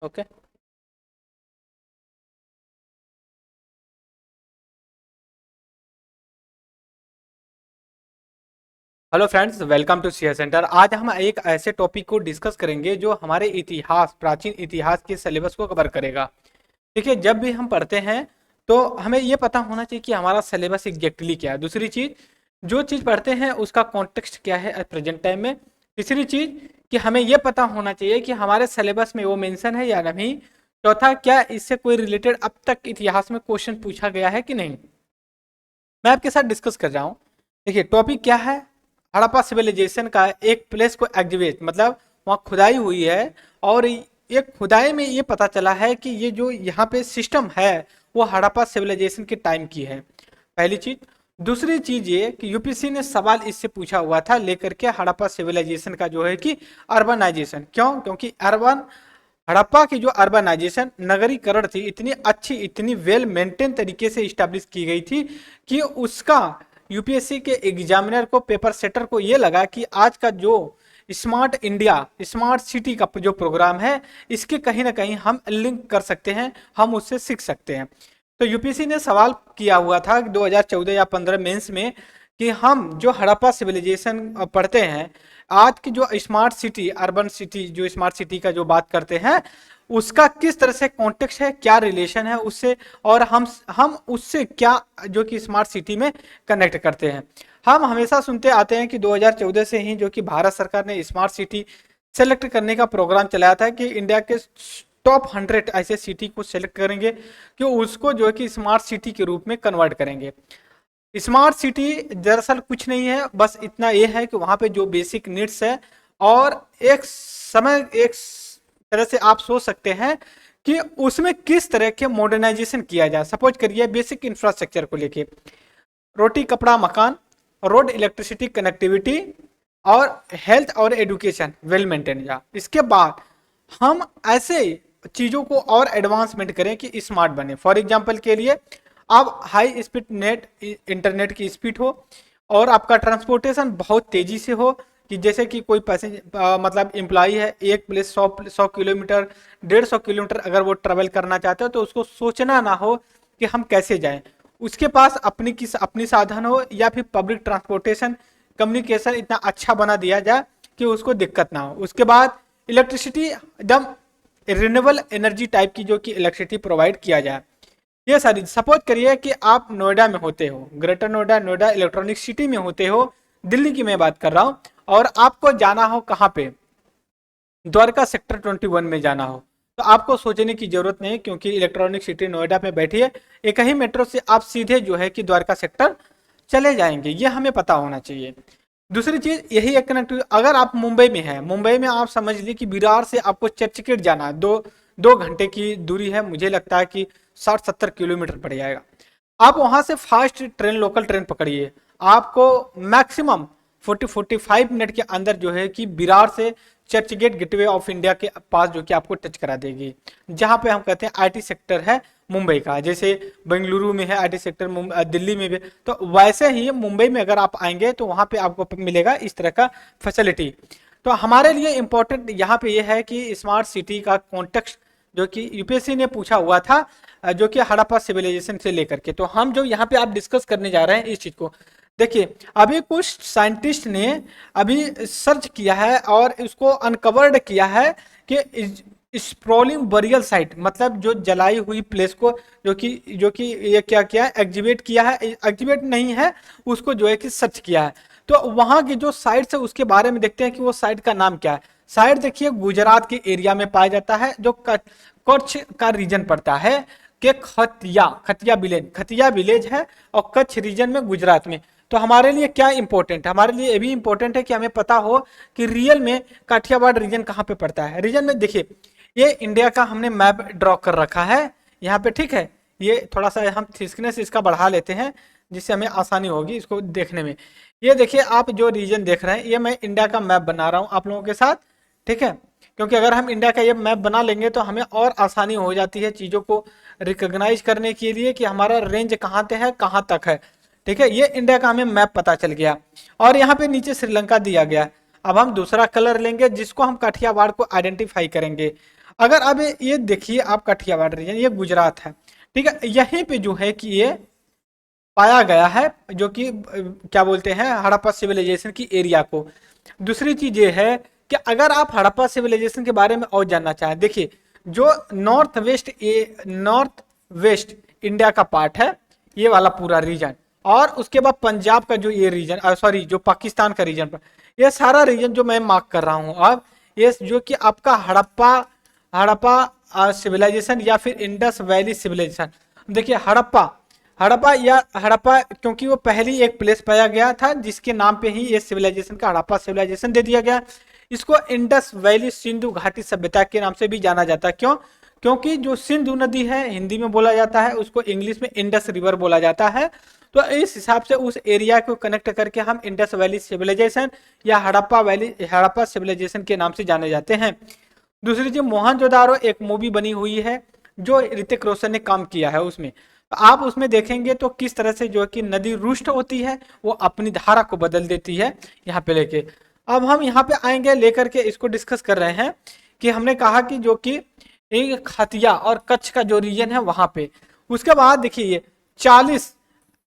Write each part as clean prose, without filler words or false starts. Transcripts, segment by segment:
Okay. Hello friends, welcome to CA centre. आज हम एक ऐसे टॉपिक को डिस्कस करेंगे जो हमारे इतिहास, प्राचीन इतिहास के सिलेबस को कवर करेगा। देखिए, जब भी हम पढ़ते हैं तो हमें ये पता होना चाहिए कि हमारा सिलेबस एग्जैक्टली क्या है। दूसरी चीज, जो चीज पढ़ते हैं उसका कॉन्टेक्स्ट क्या है एट प्रेजेंट टाइम में। तीसरी चीज कि हमें ये पता होना चाहिए कि हमारे सिलेबस में वो मेंशन है या नहीं। चौथा, क्या इससे कोई रिलेटेड अब तक इतिहास में क्वेश्चन पूछा गया है कि नहीं, मैं आपके साथ डिस्कस कर रहा हूँ। देखिए, टॉपिक क्या है। हड़प्पा सिविलाइजेशन का एक प्लेस को एग्जीवेट, मतलब वहाँ खुदाई हुई है और एक खुदाई में ये पता चला है कि ये जो यहाँ पे सिस्टम है वो हड़प्पा सिविलाइजेशन के टाइम की है, पहली चीज। दूसरी चीज ये कि यूपीएससी ने सवाल इससे पूछा हुआ था लेकर के हड़प्पा सिविलाइजेशन का, जो है कि अर्बनाइजेशन। क्यों? क्योंकि अर्बन, हड़प्पा की जो अर्बनाइजेशन, नगरीकरण थी, इतनी अच्छी, इतनी वेल मेंटेन तरीके से इस्टेब्लिश की गई थी कि उसका यूपीएससी के एग्जामिनर को, पेपर सेटर को ये लगा कि आज का जो स्मार्ट इंडिया, स्मार्ट सिटी का जो प्रोग्राम है, इसके कहीं ना कहीं हम लिंक कर सकते हैं, हम उससे सीख सकते हैं। तो यूपीएससी ने सवाल किया हुआ था 2014 या 15 मेंस में कि हम जो हड़प्पा सिविलाइजेशन पढ़ते हैं, आज की जो स्मार्ट सिटी, अर्बन सिटी, जो स्मार्ट सिटी का जो बात करते हैं, उसका किस तरह से कॉन्टेक्स्ट है, क्या रिलेशन है उससे, और हम उससे क्या जो कि स्मार्ट सिटी में कनेक्ट करते हैं। हम हमेशा सुनते आते हैं कि 2014 से ही जो कि भारत सरकार ने स्मार्ट सिटी सेलेक्ट करने का प्रोग्राम चलाया था कि इंडिया के टॉप 100 ऐसे सिटी को सेलेक्ट करेंगे कि उसको जो है कि स्मार्ट सिटी के रूप में कन्वर्ट करेंगे। स्मार्ट सिटी दरअसल कुछ नहीं है, बस इतना ये है कि वहां पे जो बेसिक नीड्स है, और एक तरह से आप सोच सकते हैं कि उसमें किस तरह के मॉडर्नाइजेशन किया जाए। सपोज करिए बेसिक इंफ्रास्ट्रक्चर को लेके, रोटी कपड़ा मकान, रोड इलेक्ट्रिसिटी कनेक्टिविटी, और हेल्थ और एजुकेशन वेल मेंटेन। या इसके बाद हम ऐसे चीज़ों को और एडवांसमेंट करें कि स्मार्ट बने। फॉर एग्जांपल के लिए, आप हाई स्पीड नेट, इंटरनेट की स्पीड हो, और आपका ट्रांसपोर्टेशन बहुत तेजी से हो, कि जैसे कि कोई पैसेंजर, मतलब एम्प्लॉई है, एक प्लेस 100 किलोमीटर, 150 किलोमीटर अगर वो ट्रेवल करना चाहते हो तो उसको सोचना ना हो कि हम कैसे जाएं। उसके पास अपनी साधन हो, या फिर पब्लिक ट्रांसपोर्टेशन, कम्युनिकेशन इतना अच्छा बना दिया जाए कि उसको दिक्कत ना हो। उसके बाद इलेक्ट्रिसिटी एकदम रिन्यूएबल एनर्जी टाइप की, जो कि इलेक्ट्रिसिटी प्रोवाइड किया जाए। ये सारी, सपोज करिए कि आप नोएडा में होते हो, greater Noida, Noida electronic city में होते हो, दिल्ली की मैं बात कर रहा हूँ, और आपको जाना हो कहाँ पे, द्वारका सेक्टर 21 में जाना हो, तो आपको सोचने की जरूरत नहीं, क्योंकि इलेक्ट्रॉनिक सिटी नोएडा में बैठिए, एक ही मेट्रो से आप सीधे जो है कि द्वारका सेक्टर चले जाएंगे। ये हमें पता होना चाहिए। दूसरी चीज यही एक कनेक्टिविटी, अगर आप मुंबई में हैं, मुंबई में आप समझ लीजिए कि विरार से आपको चर्चगेट जाना है, दो घंटे की दूरी है, मुझे लगता है कि 60-70 किलोमीटर पड़ जाएगा। आप वहां से फास्ट ट्रेन, लोकल ट्रेन पकड़िए, आपको मैक्सिमम 40-45 मिनट के अंदर जो है कि विरार से चर्चगेट गेटवे ऑफ इंडिया के पास जो कि आपको टच करा देगी, जहां पे हम कहते हैं आईटी सेक्टर है मुंबई का। जैसे बेंगलुरु में है आईटी सेक्टर, दिल्ली में भी, तो वैसे ही मुंबई में अगर आप आएंगे तो वहां पे आपको मिलेगा इस तरह का फैसिलिटी। तो हमारे लिए इंपॉर्टेंट यहाँ पे ये है कि स्मार्ट सिटी का कॉन्टेक्स्ट जो कि यूपीएससी ने पूछा हुआ था, जो कि हड़प्पा सिविलाइजेशन से लेकर के, तो हम जो यहाँ पे आप डिस्कस करने जा रहे हैं इस चीज को। देखिए, अभी कुछ साइंटिस्ट ने अभी सर्च किया है और इसको अनकवर्ड किया है कि स्प्रोलिंग बरियल साइट, मतलब जो जलाई हुई प्लेस को, जो कि ये क्या किया है, एग्जीवेट किया है, एग्जीवेट नहीं है, उसको जो है कि सर्च किया है। तो वहां की जो साइट्स है उसके बारे में देखते हैं कि वो साइट का नाम क्या है। साइट देखिए गुजरात के एरिया में पाया जाता है, जो कच्छ का रीजन पड़ता है, कि खतिया विलेज है, और कच्छ रीजन में, गुजरात में। तो हमारे लिए क्या इंपॉर्टेंट है, हमारे लिए ये भी इंपॉर्टेंट है कि हमें पता हो कि रियल में काठियावाड़ रीजन कहाँ पे पड़ता है। रीजन में देखिए, ये इंडिया का हमने मैप ड्रॉ कर रखा है यहाँ पे, ठीक है। ये थोड़ा सा हम थिकनेस इसका बढ़ा लेते हैं, जिससे हमें आसानी होगी इसको देखने में। ये देखिए, आप जो रीजन देख रहे हैं, ये मैं इंडिया का मैप बना रहा हूँ आप लोगों के साथ, ठीक है। क्योंकि अगर हम इंडिया का ये मैप बना लेंगे तो हमें और आसानी हो जाती है चीज़ों को रिकॉग्नाइज करने के लिए कि हमारा रेंज कहाँ से है, कहाँ तक है, ठीक है। ये इंडिया का हमें मैप पता चल गया, और यहाँ पे नीचे श्रीलंका दिया गया। अब हम दूसरा कलर लेंगे जिसको हम काठियावाड़ को आइडेंटिफाई करेंगे। अगर अब ये देखिए आप काठियावाड़ रीजन, ये गुजरात है, ठीक है, यहीं पे जो है कि ये पाया गया है, जो कि क्या बोलते हैं हड़प्पा सिविलाइजेशन की एरिया को। दूसरी चीज ये है कि अगर आप हड़प्पा सिविलाइजेशन के बारे में और जानना चाहें, देखिए जो नॉर्थ वेस्ट इंडिया का पार्ट है, ये वाला पूरा रीजन, और उसके बाद पंजाब का जो ये रीजन, सॉरी जो पाकिस्तान का रीजन पर, ये सारा रीजन जो मैं मार्क कर रहा हूँ अब, ये जो कि आपका हड़प्पा हड़प्पा सिविलाइजेशन या फिर इंडस वैली सिविलाइजेशन। देखिए हड़प्पा क्योंकि वो पहली एक प्लेस पाया गया था जिसके नाम पे ही ये सिविलाइजेशन का हड़प्पा सिविलाइजेशन दे दिया गया। इसको इंडस वैली सिंधु घाटी सभ्यता के नाम से भी जाना जाता है। क्यों? क्योंकि जो सिंधु नदी है हिंदी में बोला जाता है, उसको इंग्लिश में इंडस रिवर बोला जाता है। तो इस हिसाब से उस एरिया को कनेक्ट करके हम इंडस वैली सिविलाइजेशन या हड़प्पा सिविलाइजेशन के नाम से जाने जाते हैं। दूसरी चीज, मोहनजोदारो एक मूवी बनी हुई है जो ऋतिक रोशन ने काम किया है उसमें। तो आप उसमें देखेंगे तो किस तरह से जो है कि नदी रुष्ट होती है, वो अपनी धारा को बदल देती है यहाँ पे लेके। अब हम यहाँ पे आएंगे लेकर के इसको डिस्कस कर रहे हैं कि हमने कहा कि जो कि एक हथिया और कच्छ का जो रीजन है वहां पे, उसके बाद देखिए ये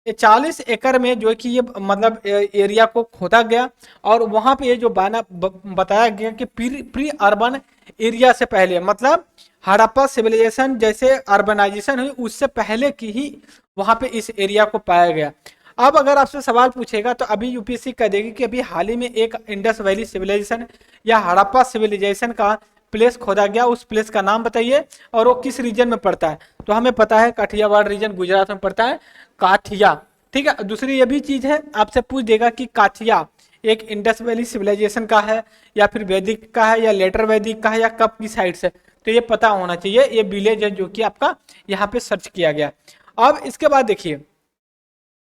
40 एकड़ में जो है कि ये मतलब एरिया को खोदा गया, और वहां पे ये जो बताया गया कि प्री अर्बन एरिया से पहले, मतलब हड़प्पा सिविलाइजेशन जैसे अर्बनाइजेशन हुई उससे पहले की ही वहां पे इस एरिया को पाया गया। अब अगर आपसे सवाल पूछेगा तो अभी यूपीएससी कह देगी कि अभी हाल ही में एक इंडस वैली सिविलाइजेशन या हड़प्पा सिविलाइजेशन का प्लेस खोदा गया, उस प्लेस का नाम बताइए और वो किस रीजन में पड़ता है। तो हमें पता है काठियावाड़ रीजन गुजरात में पड़ता है, काठिया, ठीक है। दूसरी ये भी चीज है, आपसे पूछ देगा कि काठिया एक इंडस वैली सिविलाइजेशन का है या फिर वैदिक का है या लेटर वैदिक का है या कब की साइड से, तो ये पता होना चाहिए। ये विलेज है जो कि आपका यहाँ पे सर्च किया गया। अब इसके बाद देखिए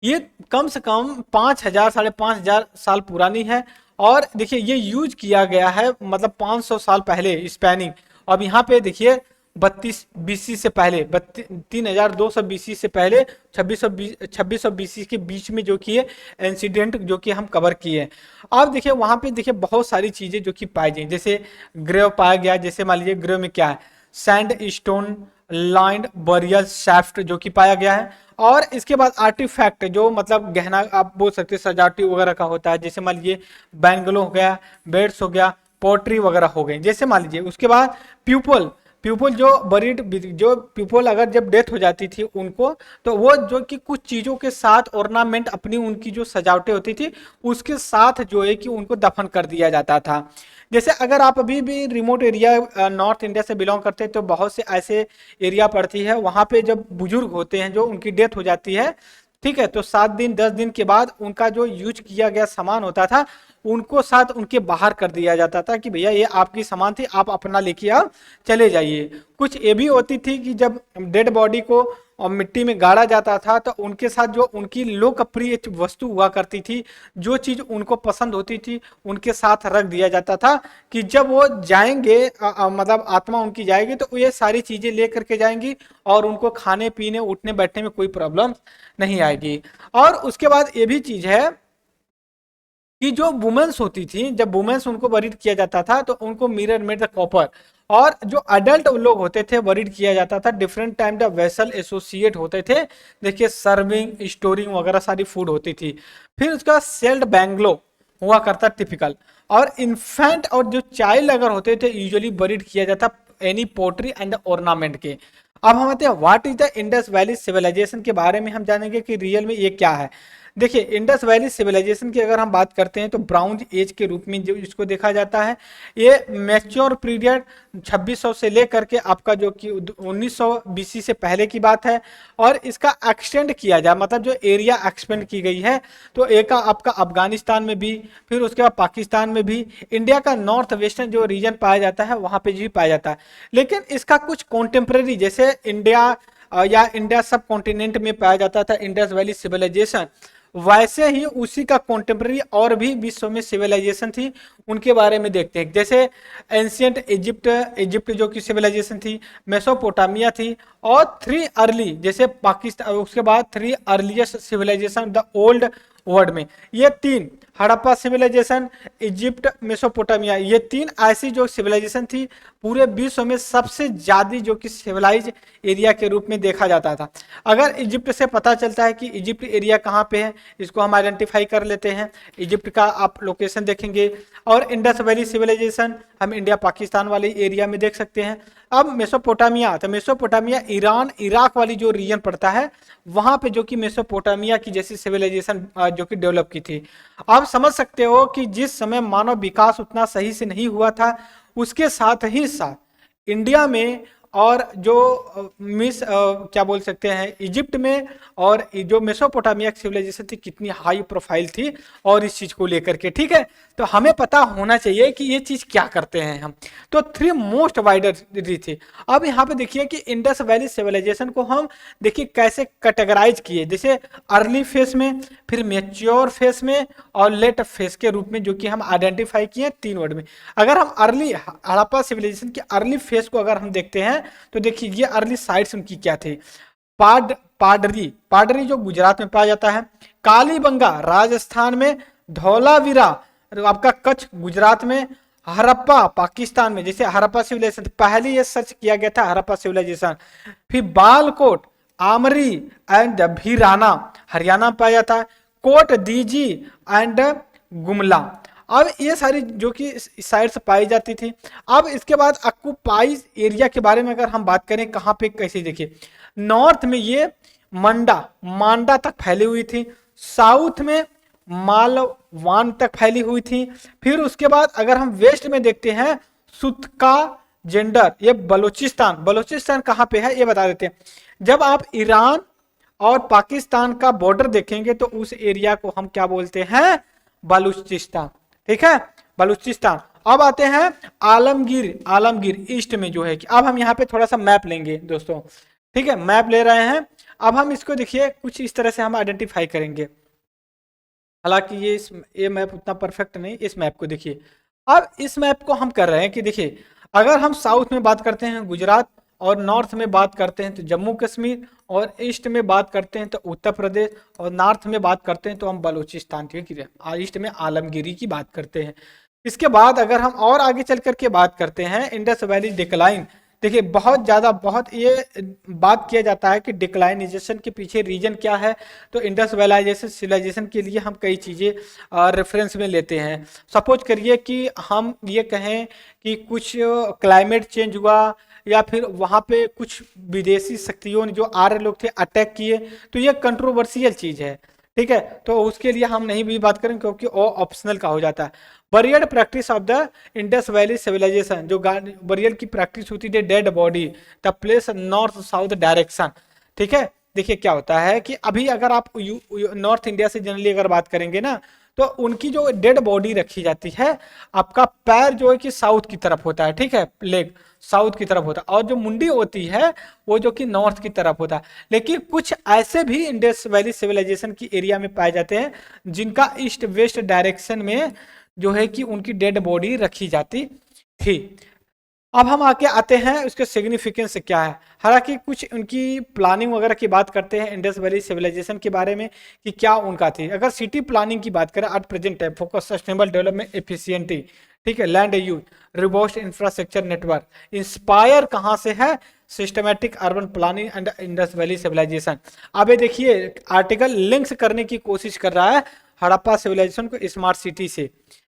ये कम से कम 5,000 5,500 साल पुरानी है, और देखिए ये यूज किया गया है मतलब 500 साल पहले स्पैनिंग। अब यहाँ पे देखिए 32 बीसी से पहले, 3200 बीसी से पहले 2600 बीसी के बीच में जो कि इंसिडेंट जो कि हम कवर किए हैं। अब देखिए वहां पे देखिए बहुत सारी चीजें जो कि पाई गई, जैसे ग्रेव पाया गया, जैसे मान लीजिए ग्रेव में क्या है, sand stone lined burial shaft जो कि पाया गया है। और इसके बाद आर्टिफैक्ट जो मतलब गहना आप बोल सकते हैं सजावटी वगैरह का होता है, जैसे मान लीजिए बैंगलो हो गया, बेड्स हो गया, पोट्री वगैरह हो गई, जैसे मान लीजिए। उसके बाद प्यूपल प्यूपल जो प्यूपल अगर जब डेथ हो जाती थी उनको, तो वो जो कि कुछ चीजों के साथ ऑर्नामेंट अपनी उनकी जो सजावटें होती थी उसके साथ जो है कि उनको दफन कर दिया जाता था। जैसे अगर आप अभी भी रिमोट एरिया नॉर्थ इंडिया से बिलोंग करते हैं तो बहुत से ऐसे एरिया पड़ती है, वहां पे जब बुजुर्ग होते हैं जो उनकी डेथ हो जाती है, ठीक है, तो 7 दिन 10 दिन के बाद उनका जो यूज किया गया सामान होता था उनको साथ उनके बाहर कर दिया जाता था कि भैया ये आपकी सामान थी, आप अपना लेके आप चले जाइए। कुछ ये भी होती थी कि जब डेड बॉडी को और मिट्टी में गाड़ा जाता था तो उनके साथ जो उनकी लोकप्रिय वस्तु हुआ करती थी, जो चीज उनको पसंद होती थी उनके साथ रख दिया जाता था कि जब वो जाएंगे मतलब आत्मा उनकी जाएगी तो ये सारी चीजें ले करके जाएंगी और उनको खाने पीने उठने बैठने में कोई प्रॉब्लम नहीं आएगी। और उसके बाद ये भी चीज है कि जो वुमेन्स होती थी, जब वुमेन्स उनको वरीड किया जाता था तो उनको मिरर मेड द कॉपर, और जो अडल्ट लोग होते थे वरीड किया जाता था, different time the vessel associate होते थे, देखिए सर्विंग स्टोरिंग वगैरह सारी फूड होती थी। फिर उसका सेल्ड बैंगलो हुआ करता टिपिकल, और इन्फेंट और जो चाइल्ड अगर होते थे यूजुअली वरीड किया जाता एनी पोट्री एंड ऑर्नामेंट के। अब हम आते हैं what is the Indus valley civilisation के बारे में हम जानेंगे कि रियल में ये क्या है। देखिए इंडस वैली सिविलाइजेशन की अगर हम बात करते हैं तो ब्राउन एज के रूप में जो इसको देखा जाता है, ये मैच्योर पीरियड 2600 से लेकर के आपका जो कि 1900 बीसी से पहले की बात है। और इसका एक्सटेंड किया जाए मतलब जो एरिया एक्सपेंड की गई है, तो एक आपका अफगानिस्तान में भी, फिर उसके बाद पाकिस्तान में भी, इंडिया का नॉर्थ वेस्टर्न जो रीजन पाया जाता है वहां पे भी पाया जाता है। लेकिन इसका कुछ कॉन्टेम्प्रेरी जैसे इंडिया या इंडिया सब कॉन्टिनेंट में पाया जाता था इंडस वैली सिविलाइजेशन, वैसे ही उसी का कॉन्टेम्प्रेरी और भी विश्व में सिविलाइजेशन थी, उनके बारे में देखते हैं। जैसे एंशियंट इजिप्ट जो कि सिविलाइजेशन थी, मेसोपोटामिया थी, और 3 अर्ली जैसे पाकिस्तान, उसके बाद 3 earliest civilization the old world में। ये तीन, हड़प्पा सिविलाइजेशन, इजिप्ट, मेसोपोटामिया, ये तीन ऐसी जो सिविलाइजेशन थी पूरे विश्व में सबसे ज्यादा जो कि सिविलाइज एरिया के रूप में देखा जाता था। अगर इजिप्ट से पता चलता है कि इजिप्ट एरिया कहाँ पे है, इसको हम आइडेंटिफाई कर लेते हैं, इजिप्ट का आप लोकेशन देखेंगे। और इंडस वैली सिविलाइजेशन हम इंडिया पाकिस्तान वाले एरिया में देख सकते हैं। अब मेसोपोटामिया, तो मेसोपोटामिया ईरान इराक वाली जो रीजन पड़ता है, वहां पे जो कि मेसोपोटामिया की जैसी सिविलाइजेशन जो कि डेवलप की थी। आप समझ सकते हो कि जिस समय मानव विकास उतना सही से नहीं हुआ था, उसके साथ ही साथ इंडिया में और जो क्या बोल सकते हैं इजिप्ट में और जो मेसोपोटामिया सिविलाइजेशन थी कितनी हाई प्रोफाइल थी और इस चीज को लेकर के, ठीक है। तो हमें पता होना चाहिए कि ये चीज क्या करते हैं हम। तो थ्री मोस्ट वाइडर थे। अब यहाँ पे देखिए कि इंडस वैली सिविलाइजेशन को हम देखिए कैसे कैटेगराइज किए, जैसे अर्ली फेस में, फिर मेच्योर फेस में और लेट फेस के रूप में जो कि हम आइडेंटिफाई किए तीन वर्ड में। अगर हम अर्ली हड़प्पा सिविलाइजेशन की अर्ली फेस को अगर हम देखते हैं तो देखिए ये अर्ली साइट्स उनकी क्या थी। पाडरी जो गुजरात में पाया जाता है, कालीबंगा राजस्थान में, धौलावीरा आपका कच्छ गुजरात में, हड़प्पा पाकिस्तान में। जैसे हड़प्पा सिविलाइजेशन पहले ये सर्च किया गया था हड़प्पा सिविलाइजेशन, फिर बालकोट, आमरी एंड भीराना हरियाणा में पाया जाता है, कोट दीजी एंड गुमला। अब ये सारी जो कि साइट्स पाई जाती थी। अब इसके बाद ऑक्युपाइज एरिया के बारे में अगर हम बात करें कहाँ पे कैसे, देखिए नॉर्थ में ये मांडा तक फैली हुई थी, साउथ में मालवान तक फैली हुई थी। फिर उसके बाद अगर हम वेस्ट में देखते हैं सुतका जेंडर, ये बलोचिस्तान कहाँ पे है ये बता देते हैं। जब आप ईरान और पाकिस्तान का बॉर्डर देखेंगे तो उस एरिया को हम क्या बोलते हैं, बलूचिस्तान, ठीक है, बलूचिस्तान। अब आते हैं आलमगीर ईस्ट में जो है कि अब हम यहाँ पे थोड़ा सा मैप लेंगे दोस्तों, ठीक है, मैप ले रहे हैं। अब हम इसको देखिए कुछ इस तरह से हम आइडेंटिफाई करेंगे, हालांकि ये मैप उतना परफेक्ट नहीं। इस मैप को देखिए, अब इस मैप को हम कर रहे हैं कि देखिए अगर हम साउथ में बात करते हैं गुजरात, और नॉर्थ में बात करते हैं तो जम्मू कश्मीर, और ईस्ट में बात करते हैं तो उत्तर प्रदेश, और नॉर्थ में बात करते हैं तो हम बलूचिस्तान, ठीक है, ईस्ट में आलमगीरी की बात करते हैं। इसके बाद अगर हम और आगे चल करके बात करते हैं इंडस वैली डिक्लाइन, देखिए बहुत ये बात किया जाता है कि डिक्लाइनाइजेशन के पीछे रीजन क्या है। तो इंडस वैलाइजेशन सिविलाइजेशन के लिए हम कई चीज़ें रेफरेंस में लेते हैं। सपोज करिए कि हम ये कहें कि कुछ क्लाइमेट चेंज हुआ, या फिर वहाँ पे कुछ विदेशी शक्तियों ने जो आर्य लोग थे अटैक किए, तो ये कंट्रोवर्शियल चीज़ है, ठीक है। तो उसके लिए हम नहीं भी बात करें क्योंकि वो ऑप्शनल का हो जाता है। Burial practice of the Indus valley civilisation, जो बरियल की प्रैक्टिस होती थी dead body the place north south direction, ठीक है। देखिए क्या होता है कि अभी अगर आप नॉर्थ इंडिया से जनरली अगर बात करेंगे ना, तो उनकी जो डेड बॉडी रखी जाती है, आपका पैर जो है कि साउथ की तरफ होता है, ठीक है, लेग साउथ की तरफ होता है, और जो मुंडी होती है वो जो कि नॉर्थ की तरफ होता है। लेकिन कुछ ऐसे भी इंडस वैली सिविलाइजेशन की एरिया में पाए जाते हैं जिनका ईस्ट वेस्ट डायरेक्शन में जो है कि उनकी डेड बॉडी रखी जाती थी। अब हम आके आते हैं उसके सिग्निफिकेंस क्या है। हालांकि कुछ उनकी प्लानिंग वगैरह की बात करते हैं इंडस वैली सिविलाइजेशन के बारे में कि क्या उनका थी। अगर सिटी प्लानिंग की बात करें, at present time focus sustainable development efficiency, ठीक है, land use, robust infrastructure network. Inspire कहाँ से है, systematic urban planning and Indus valley civilisation. अब ये देखिए आर्टिकल लिंक्स करने की कोशिश कर रहा है हड़प्पा सिविलाइजेशन को स्मार्ट सिटी से,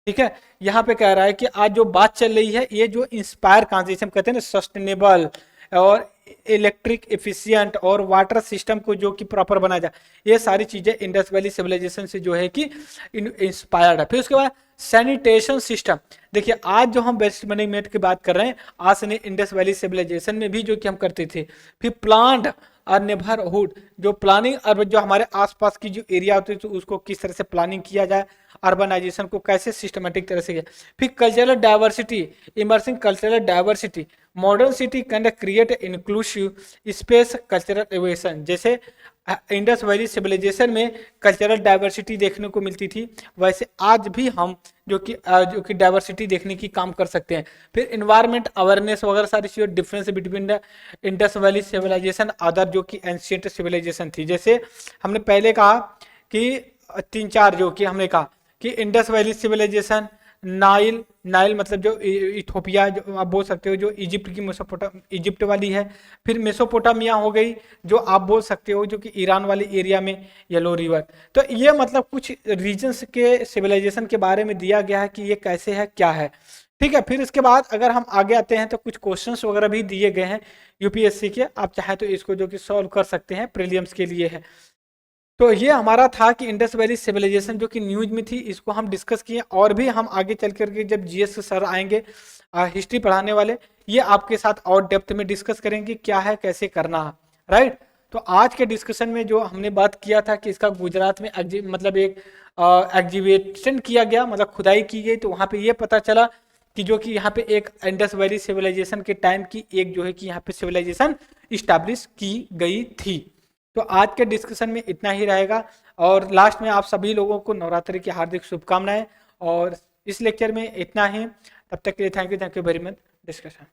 ठीक है। यहाँ पे कह रहा है कि आज जो बात चल रही है ये जो इंस्पायर कॉन्सेप्ट कहते हैं ना, सस्टेनेबल और इलेक्ट्रिक एफिशिएंट और वाटर सिस्टम को जो कि प्रॉपर बनाया जाए, ये सारी चीजें इंडस वैली सिविलाइजेशन से जो है कि इंस्पायर्ड है। फिर उसके बाद सैनिटेशन सिस्टम, देखिए आज जो हम वेस्ट मैनेजमेंट की बात कर रहे हैं, आज से इंडस वैली सिविलाइजेशन में भी जो कि हम करते थे। फिर प्लांट और नेबरहुड, जो प्लानिंग और जो हमारे आसपास की जो एरिया होती है तो उसको किस तरह से प्लानिंग किया जाए, अर्बनाइजेशन को कैसे सिस्टमेटिक तरह से किया। फिर cultural diversity, immersing cultural diversity, modern city can create inclusive space cultural innovation. जैसे इंडस वैली सिविलाइजेशन में कल्चरल डाइवर्सिटी देखने को मिलती थी, वैसे आज भी हम जो कि डाइवर्सिटी देखने की काम कर सकते हैं। फिर इन्वायरमेंट अवेयरनेस वगैरह सारी चीज़ें, difference between the Indus valley civilisation other जो कि एंशिएंट सिविलाइजेशन थी। जैसे हमने पहले कहा कि तीन चार जो कि हमने कहा कि Indus valley civilisation, Nile, Nile मतलब जो इथोपिया, जो आप बोल सकते हो जो इजिप्ट की इजिप्ट वाली है। फिर मेसोपोटामिया हो गई, जो आप बोल सकते हो जो कि ईरान वाली एरिया में येलो रिवर। तो ये मतलब कुछ रीजन्स के सिविलाइजेशन के बारे में दिया गया है कि ये कैसे है क्या है। ठीक है, फिर इसके बाद अगर हम आगे आते हैं तो कुछ क्वेश्चंस वगैरह भी दिए गए हैं यूपीएससी के, आप चाहें तो इसको जो कि सॉल्व कर सकते हैं, प्रीलिम्स के लिए है। तो ये हमारा था कि इंडस वैली सिविलाइजेशन जो कि न्यूज में थी, इसको हम डिस्कस किए। और भी हम आगे चल करके जब जीएस सर आएंगे हिस्ट्री पढ़ाने वाले, ये आपके साथ और डेप्थ में डिस्कस करेंगे क्या है कैसे करना है, राइट। तो आज के डिस्कशन में जो हमने बात किया था कि इसका गुजरात में मतलब एक एग्जीबिशन किया गया, मतलब खुदाई की गई, तो वहाँ पे ये पता चला कि जो कि यहाँ पे एक इंडस वैली सिविलाइजेशन के टाइम की एक जो है कि यहाँ पे सिविलाइजेशन इस्टेब्लिश की गई थी। तो आज के डिस्कशन में इतना ही रहेगा। और लास्ट में आप सभी लोगों को नवरात्रि की हार्दिक शुभकामनाएं। और इस लेक्चर में इतना ही, तब तक के लिए thank you very much discussion.